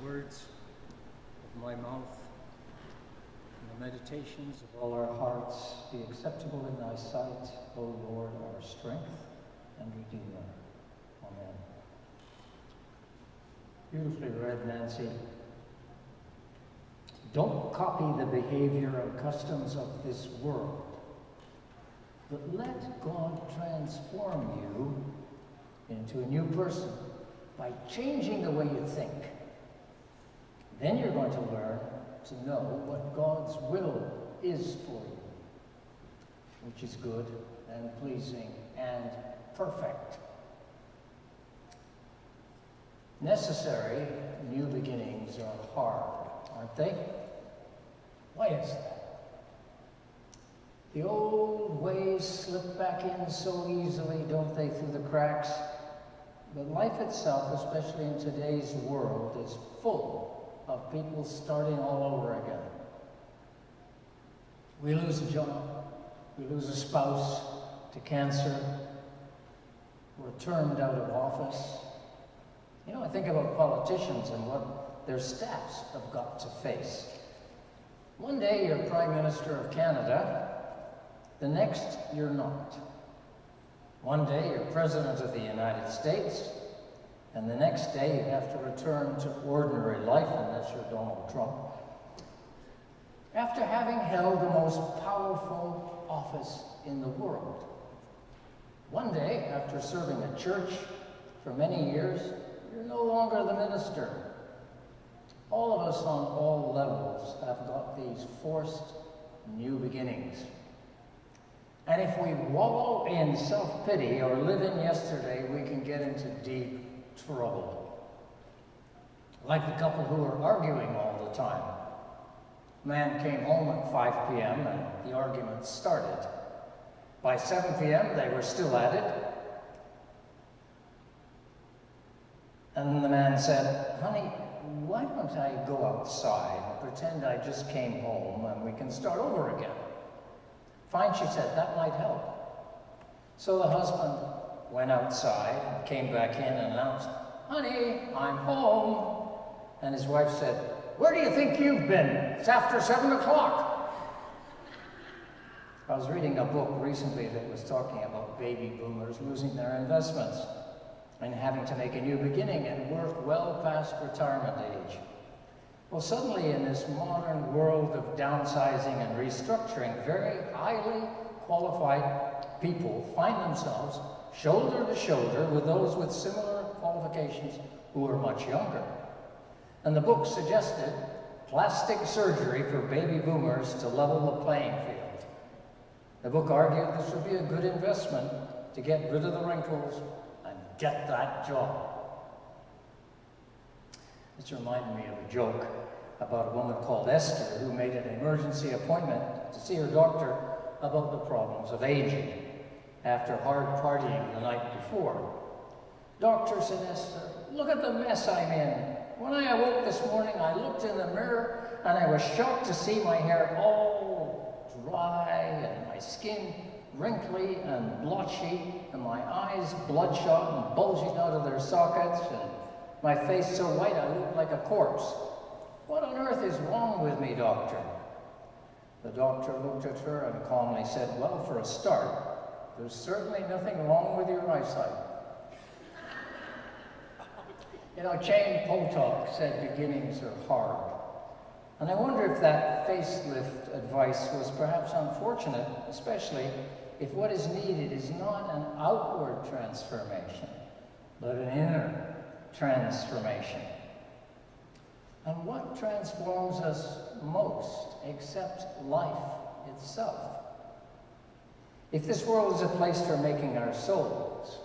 words of my mouth and the meditations of all our hearts be acceptable in thy sight, O Lord, our strength and Redeemer. Amen. Beautifully read, Nancy. Don't copy the behavior and customs of this world, but let God transform you into a new person by changing the way you think. Then you're going to learn to know what God's will is for you, which is good and pleasing and perfect. Necessary new beginnings are hard, aren't they? Why is that? The old ways slip back in so easily, don't they, through the cracks? But life itself, especially in today's world, is full of people starting all over again. We lose a job, we lose a spouse to cancer, we're termed out of office. You know, I think about politicians and what their staffs have got to face. One day you're Prime Minister of Canada, the next you're not. One day you're President of the United States, and the next day you have to return to ordinary life unless you're Donald Trump. After having held the most powerful office in the world. One day, after serving a church for many years, you're no longer the minister. All of us on all levels have got these forced new beginnings. And if we wallow in self-pity or live in yesterday, we can get into deep trouble. Like the couple who were arguing all the time. Man came home at 5 p.m. and the argument started. By 7 p.m. they were still at it. And the man said, "Honey, why don't I go outside and pretend I just came home and we can start over again?" "Fine," she said, "that might help." So the husband went outside and came back in and announced, "Honey, I'm home." And his wife said, "Where do you think you've been? It's after 7 o'clock. I was reading a book recently that was talking about baby boomers losing their investments and having to make a new beginning and work well past retirement age. Well, suddenly in this modern world of downsizing and restructuring, very highly qualified people find themselves shoulder to shoulder with those with similar qualifications who are much younger. And the book suggested plastic surgery for baby boomers to level the playing field. The book argued this would be a good investment to get rid of the wrinkles and get that job. This reminded me of a joke about a woman called Esther who made an emergency appointment to see her doctor about the problems of aging after hard partying the night before. "Doctor," said Esther, "look at the mess I'm in. When I awoke this morning, I looked in the mirror and I was shocked to see my hair all dry and my skin wrinkly and blotchy and my eyes bloodshot and bulging out of their sockets and my face so white I looked like a corpse. What on earth is wrong with me, doctor?" The doctor looked at her and calmly said, "Well, for a start, there's certainly nothing wrong with your eyesight." You know, Jane Potok said beginnings are hard. And I wonder if that facelift advice was perhaps unfortunate, especially if what is needed is not an outward transformation, but an inner transformation. And what transforms us most except life itself? If this world is a place for making our souls,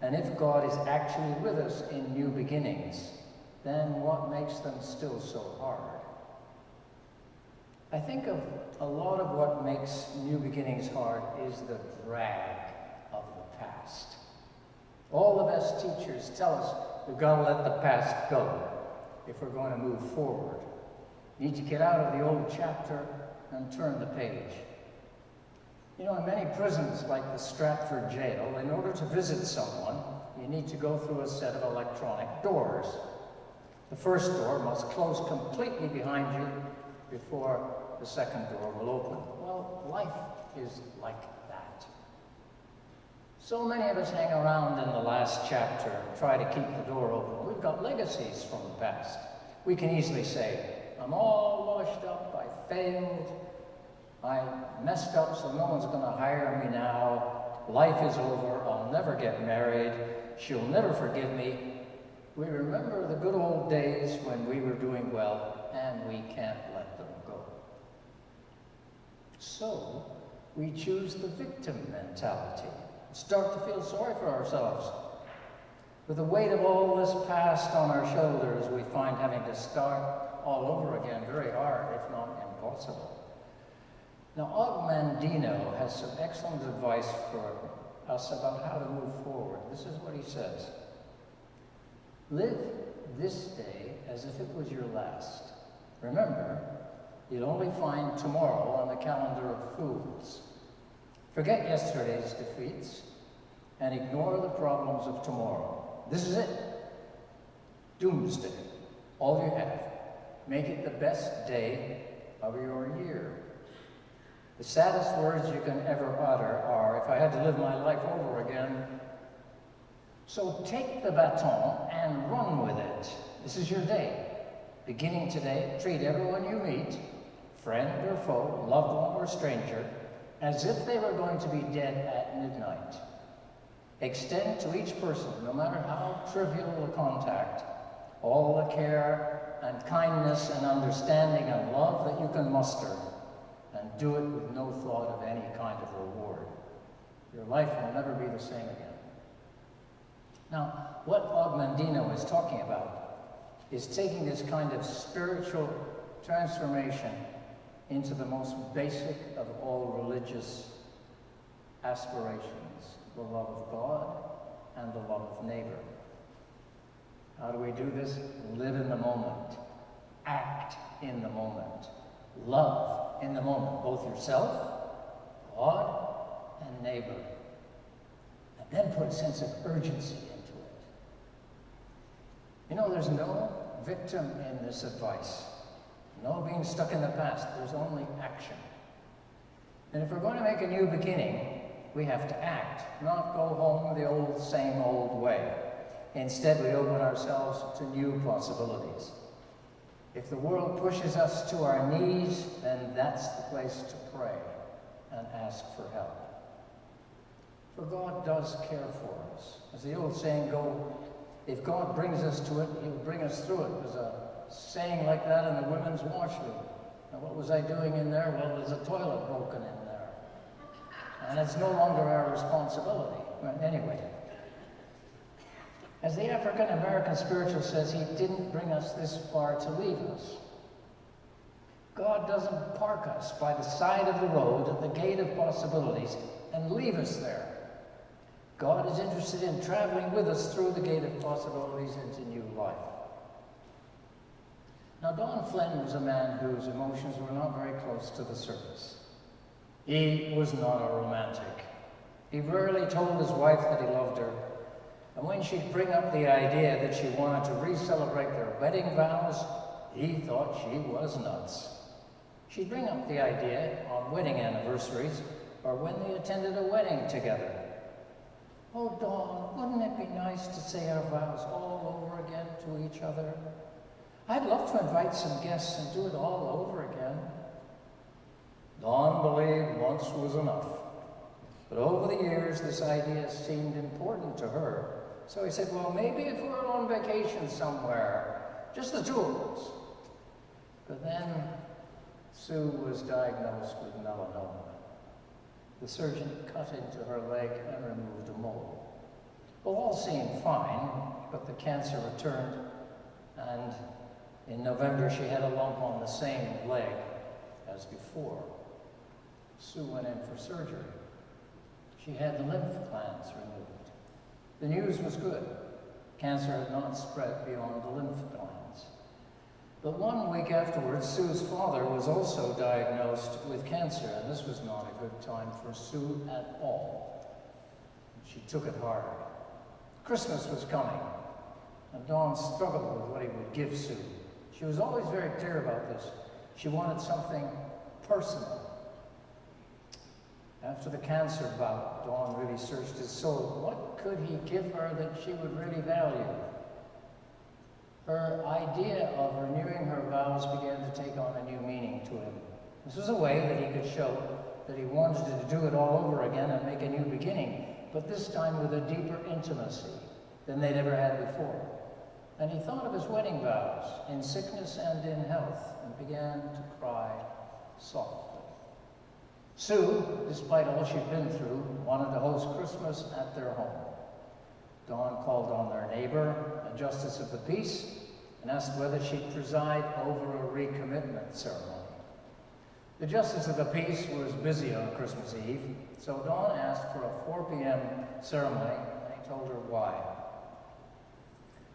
and if God is actually with us in new beginnings, then what makes them still so hard? I think of a lot of what makes new beginnings hard is the drag of the past. All the best teachers tell us we've got to let the past go if we're going to move forward. You need to get out of the old chapter and turn the page. You know, in many prisons like the Stratford jail, in order to visit someone, you need to go through a set of electronic doors. The first door must close completely behind you before the second door will open. Well, life is like that. So many of us hang around in the last chapter and try to keep the door open. We've got legacies from the past. We can easily say, I'm all washed up, I failed, I messed up so no one's going to hire me now, life is over, I'll never get married, she'll never forgive me. We remember the good old days when we were doing well, and we can't let them go. So, we choose the victim mentality, start to feel sorry for ourselves. With the weight of all this past on our shoulders, we find having to start all over again very hard, if not impossible. Now, Og Mandino has some excellent advice for us about how to move forward. This is what he says. Live this day as if it was your last. Remember, you'll only find tomorrow on the calendar of fools. Forget yesterday's defeats and ignore the problems of tomorrow. This is it. Doomsday. All you have. Make it the best day of your year. The saddest words you can ever utter are, if I had to live my life over again. So take the baton and run with it. This is your day. Beginning today, treat everyone you meet, friend or foe, loved one or stranger, as if they were going to be dead at midnight. Extend to each person, no matter how trivial the contact, all the care and kindness and understanding and love that you can muster, and do it with no thought of any kind of reward. Your life will never be the same again. Now, what Og Mandino is talking about is taking this kind of spiritual transformation into the most basic of all religious aspirations, the love of God and the love of neighbor. How do we do this? Live in the moment, act in the moment, love in the moment, both yourself, God, and neighbor. And then put a sense of urgency into it. You know, there's no victim in this advice. No being stuck in the past. There's only action. And if we're going to make a new beginning, we have to act, not go home the old, same old way. Instead, we open ourselves to new possibilities. If the world pushes us to our knees, then that's the place to pray and ask for help. For God does care for us. As the old saying goes, if God brings us to it, he'll bring us through it. There's a saying like that in the women's washroom. Now, what was I doing in there? Well, there's a toilet broken in there. And it's no longer our responsibility. But anyway, as the African-American spiritual says, he didn't bring us this far to leave us. God doesn't park us by the side of the road at the gate of possibilities and leave us there. God is interested in traveling with us through the gate of possibilities into new life. Now, Don Flynn was a man whose emotions were not very close to the surface. He was not a romantic. He rarely told his wife that he loved her, and when she'd bring up the idea that she wanted to re-celebrate their wedding vows, he thought she was nuts. She'd bring up the idea on wedding anniversaries or when they attended a wedding together. Oh, Dawn, wouldn't it be nice to say our vows all over again to each other? I'd love to invite some guests and do it all over again. Dawn believed once was enough. But over the years, this idea seemed important to her. So he said, well, maybe if we're on vacation somewhere, just the two of us. But then Sue was diagnosed with melanoma. The surgeon cut into her leg and removed a mole. Well, all seemed fine, but the cancer returned, and in November she had a lump on the same leg as before. Sue went in for surgery. She had the lymph glands removed. The news was good. Cancer had not spread beyond the lymph glands. But 1 week afterwards, Sue's father was also diagnosed with cancer, and this was not a good time for Sue at all. She took it hard. Christmas was coming. And Dawn struggled with what he would give Sue. She was always very clear about this. She wanted something personal. After the cancer bout, Dawn really searched his soul. What could he give her that she would really value? Her idea of renewing her vows began to take on a new meaning to him. This was a way that he could show that he wanted to do it all over again and make a new beginning, but this time with a deeper intimacy than they'd ever had before. And he thought of his wedding vows in sickness and in health and began to cry softly. Sue, despite all she'd been through, wanted to host Christmas at their home. Dawn called on their neighbor, a justice of the peace, and asked whether she'd preside over a recommitment ceremony. The justice of the peace was busy on Christmas Eve, so Dawn asked for a 4 p.m. ceremony, and he told her why.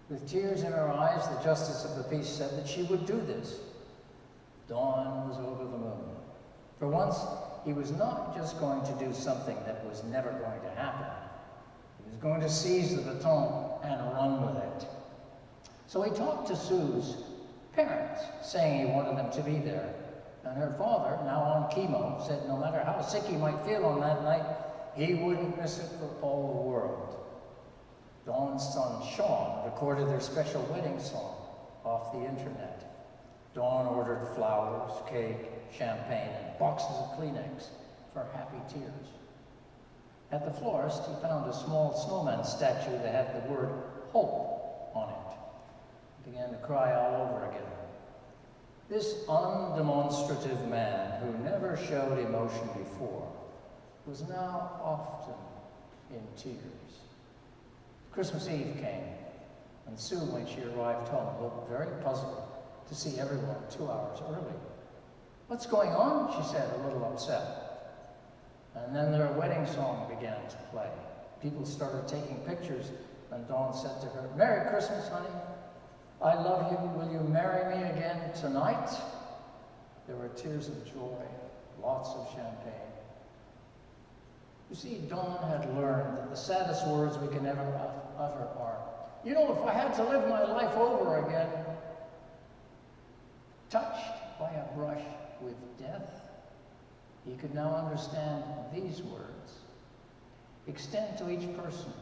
With tears in her eyes, the justice of the peace said that she would do this. Dawn was over the moon. For once, he was not just going to do something that was never going to happen. He was going to seize the baton and run with it. So he talked to Sue's parents, saying he wanted them to be there. And her father, now on chemo, said no matter how sick he might feel on that night, he wouldn't miss it for all the world. Dawn's son, Sean, recorded their special wedding song off the internet. Dawn ordered flowers, cake, champagne, and boxes of Kleenex for happy tears. At the florist, he found a small snowman statue that had the word hope on it. He began to cry all over again. This undemonstrative man, who never showed emotion before, was now often in tears. Christmas Eve came, and Sue, when she arrived home, looked very puzzled to see everyone 2 hours early. "What's going on?" she said, a little upset. And then their wedding song began to play. People started taking pictures, and Dawn said to her, "Merry Christmas, honey. I love you. Will you marry me again tonight?" There were tears of joy, lots of champagne. You see, Dawn had learned that the saddest words we can ever utter are, "You know, if I had to live my life over again," touched by a brush with death, he could now understand these words. Extend to each person,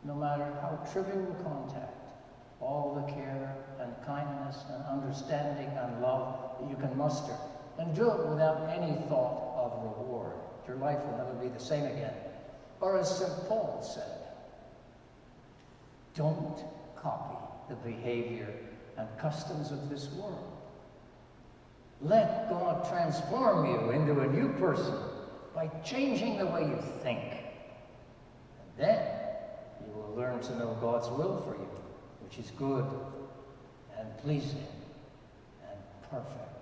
no matter how trivial the contact, all the care and kindness and understanding and love that you can muster, and do it without any thought of reward. Your life will never be the same again. Or as St. Paul said, don't copy the behavior and customs of this world. Let God transform you into a new person by changing the way you think. And then you will learn to know God's will for you, which is good and pleasing and perfect.